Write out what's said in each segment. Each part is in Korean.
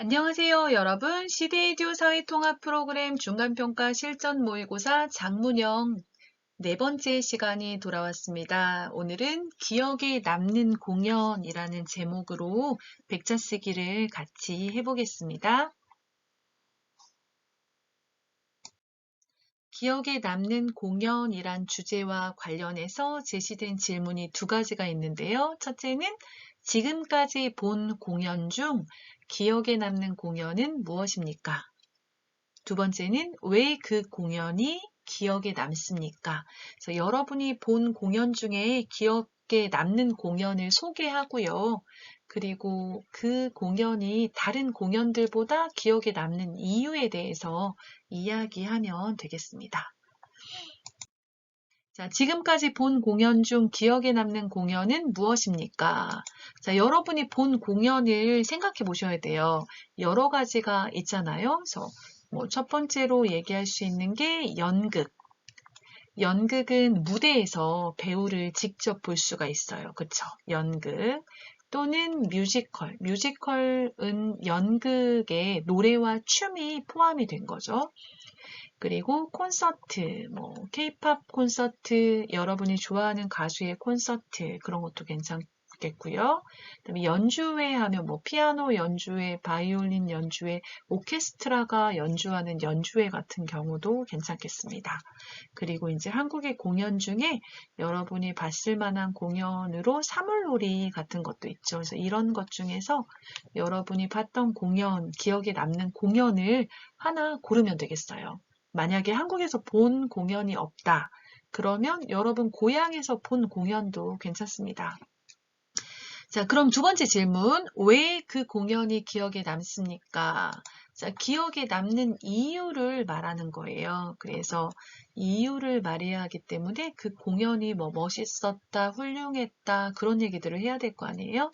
안녕하세요, 여러분. 시대에듀 사회통합 프로그램 중간평가 실전 모의고사 장문형 네 번째 시간이 돌아왔습니다. 오늘은 기억에 남는 공연이라는 제목으로 백자 쓰기를 같이 해보겠습니다. 기억에 남는 공연이란 주제와 관련해서 제시된 질문이 두 가지가 있는데요. 첫째는 지금까지 본 공연 중 기억에 남는 공연은 무엇입니까? 두 번째는 왜 그 공연이 기억에 남습니까? 그래서 여러분이 본 공연 중에 기억에 남는 공연을 소개하고요. 그리고 그 공연이 다른 공연들보다 기억에 남는 이유에 대해서 이야기하면 되겠습니다. 자, 지금까지 본 공연 중 기억에 남는 공연은 무엇입니까? 자, 여러분이 본 공연을 생각해 보셔야 돼요. 여러 가지가 있잖아요. 그래서 첫 번째로 얘기할 수 있는 게 연극. 연극은 무대에서 배우를 직접 볼 수가 있어요. 그쵸? 연극. 또는 뮤지컬. 뮤지컬은 연극에 노래와 춤이 포함이 된 거죠. 그리고 콘서트, 케이팝 콘서트, 여러분이 좋아하는 가수의 콘서트, 그런 것도 괜찮겠고요. 그다음에 연주회 하면 피아노 연주회, 바이올린 연주회, 오케스트라가 연주하는 연주회 같은 경우도 괜찮겠습니다. 그리고 이제 한국의 공연 중에 여러분이 봤을 만한 공연으로 사물놀이 같은 것도 있죠. 그래서 이런 것 중에서 여러분이 봤던 공연, 기억에 남는 공연을 하나 고르면 되겠어요. 만약에 한국에서 본 공연이 없다. 그러면 여러분 고향에서 본 공연도 괜찮습니다. 자, 그럼 두 번째 질문. 왜 그 공연이 기억에 남습니까? 자, 기억에 남는 이유를 말하는 거예요. 그래서 이유를 말해야 하기 때문에 그 공연이 멋있었다, 훌륭했다, 그런 얘기들을 해야 될 거 아니에요?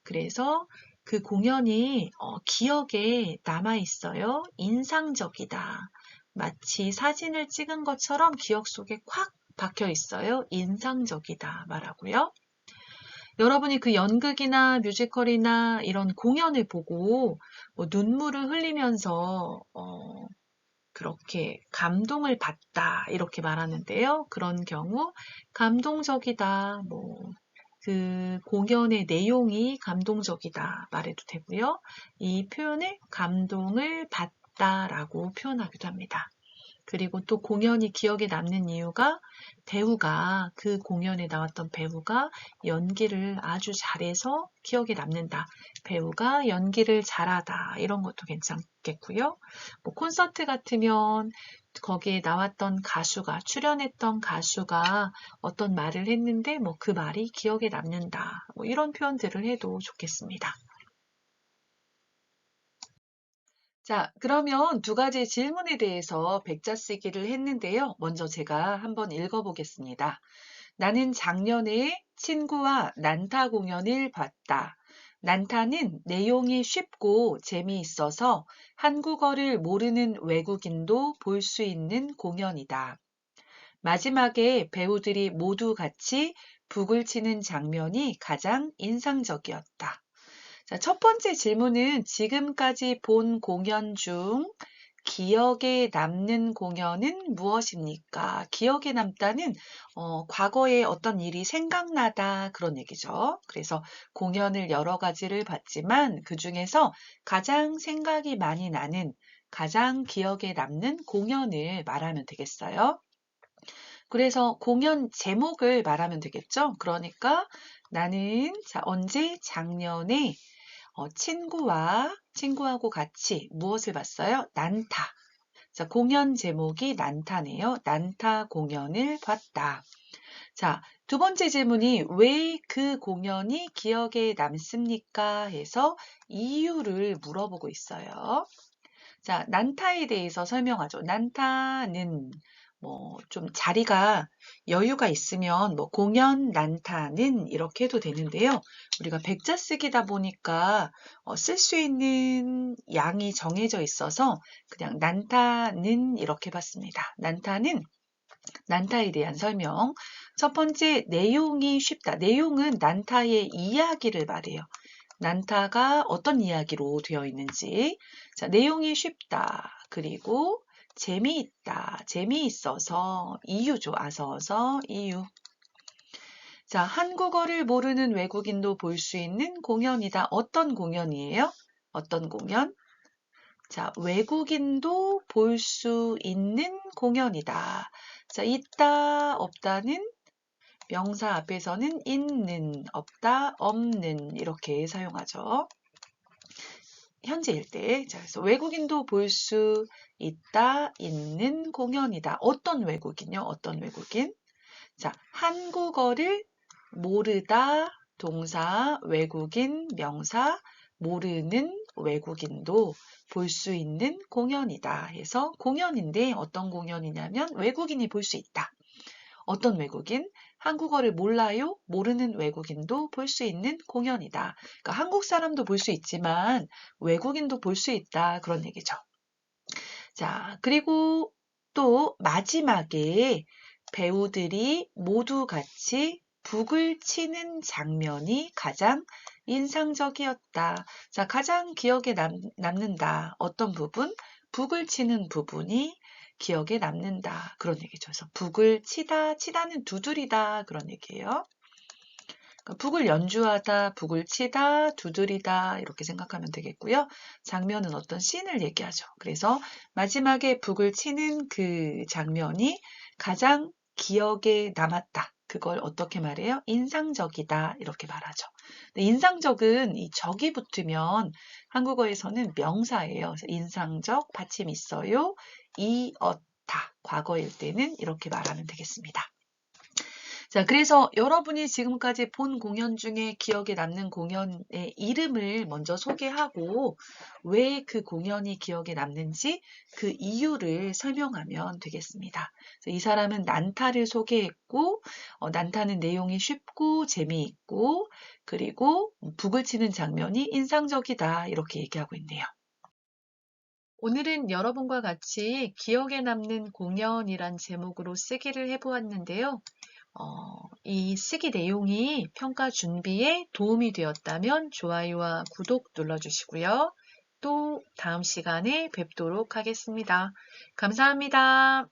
그래서 그 공연이 기억에 남아 있어요. 인상적이다. 마치 사진을 찍은 것처럼 기억 속에 콱 박혀 있어요. 인상적이다 말하고요. 여러분이 그 연극이나 뮤지컬이나 이런 공연을 보고 눈물을 흘리면서 그렇게 감동을 받다 이렇게 말하는데요. 그런 경우 감동적이다, 그 공연의 내용이 감동적이다 말해도 되고요. 이 표현을 감동을 받다라고 표현하기도 합니다. 그리고 또 공연이 기억에 남는 이유가 배우가 그 공연에 나왔던 배우가 연기를 아주 잘해서 기억에 남는다. 배우가 연기를 잘하다. 이런 것도 괜찮겠고요. 콘서트 같으면 거기에 나왔던 가수가 출연했던 가수가 어떤 말을 했는데 그 말이 기억에 남는다. 이런 표현들을 해도 좋겠습니다. 자, 그러면 두 가지 질문에 대해서 백자 쓰기를 했는데요. 먼저 제가 한번 읽어보겠습니다. 나는 작년에 친구와 난타 공연을 봤다. 난타는 내용이 쉽고 재미있어서 한국어를 모르는 외국인도 볼 수 있는 공연이다. 마지막에 배우들이 모두 같이 북을 치는 장면이 가장 인상적이었다. 자, 첫 번째 질문은 지금까지 본 공연 중 기억에 남는 공연은 무엇입니까? 기억에 남다는 과거에 어떤 일이 생각나다 그런 얘기죠. 그래서 공연을 여러 가지를 봤지만 그중에서 가장 생각이 많이 나는 가장 기억에 남는 공연을 말하면 되겠어요. 그래서 공연 제목을 말하면 되겠죠. 그러니까 나는 언제 작년에 친구하고 같이 무엇을 봤어요? 난타. 자, 공연 제목이 난타네요. 난타 공연을 봤다. 자, 두 번째 질문이 왜 그 공연이 기억에 남습니까? 해서 이유를 물어보고 있어요. 자, 난타에 대해서 설명하죠. 난타는 좀 자리가 여유가 있으면 공연 난타는 이렇게 해도 되는데요. 우리가 백자 쓰기다 보니까 쓸 수 있는 양이 정해져 있어서 그냥 난타는 이렇게 봤습니다. 난타는 난타에 대한 설명. 첫 번째, 내용이 쉽다. 내용은 난타의 이야기를 말해요. 난타가 어떤 이야기로 되어 있는지. 자, 내용이 쉽다. 그리고 재미있다. 재미있어서, 이유 좋아서, 이유. 자, 한국어를 모르는 외국인도 볼 수 있는 공연이다. 어떤 공연이에요? 어떤 공연? 자, 외국인도 볼 수 있는 공연이다. 자, 있다, 없다는 명사 앞에서는 있는, 없다, 없는 이렇게 사용하죠. 현재일 때. 자, 그래서 외국인도 볼 수 있다, 있는 공연이다. 어떤 외국인요? 어떤 외국인? 자, 한국어를 모르다, 동사, 외국인, 명사, 모르는 외국인도 볼 수 있는 공연이다 해서 공연인데 어떤 공연이냐면 외국인이 볼 수 있다. 어떤 외국인? 한국어를 몰라요? 모르는 외국인도 볼 수 있는 공연이다. 그러니까 한국 사람도 볼 수 있지만 외국인도 볼 수 있다. 그런 얘기죠. 자, 그리고 또 마지막에 배우들이 모두 같이 북을 치는 장면이 가장 인상적이었다. 자, 가장 기억에 남는다. 어떤 부분? 북을 치는 부분이 기억에 남는다. 그런 얘기죠. 그래서 북을 치다, 치다는 두드리다. 그런 얘기예요. 그러니까 북을 연주하다, 북을 치다, 두드리다 이렇게 생각하면 되겠고요. 장면은 어떤 씬을 얘기하죠. 그래서 마지막에 북을 치는 그 장면이 가장 기억에 남았다. 그걸 어떻게 말해요? 인상적이다 이렇게 말하죠. 근데 인상적은 이 적이 붙으면 한국어에서는 명사예요. 그래서 인상적, 받침 있어요. 이었다. 과거일 때는 이렇게 말하면 되겠습니다. 자, 그래서 여러분이 지금까지 본 공연 중에 기억에 남는 공연의 이름을 먼저 소개하고 왜 그 공연이 기억에 남는지 그 이유를 설명하면 되겠습니다. 이 사람은 난타를 소개했고, 난타는 내용이 쉽고 재미있고, 그리고 북을 치는 장면이 인상적이다. 이렇게 얘기하고 있네요. 오늘은 여러분과 같이 기억에 남는 공연이란 제목으로 쓰기를 해보았는데요. 이 쓰기 내용이 평가 준비에 도움이 되었다면 좋아요와 구독 눌러주시고요. 또 다음 시간에 뵙도록 하겠습니다. 감사합니다.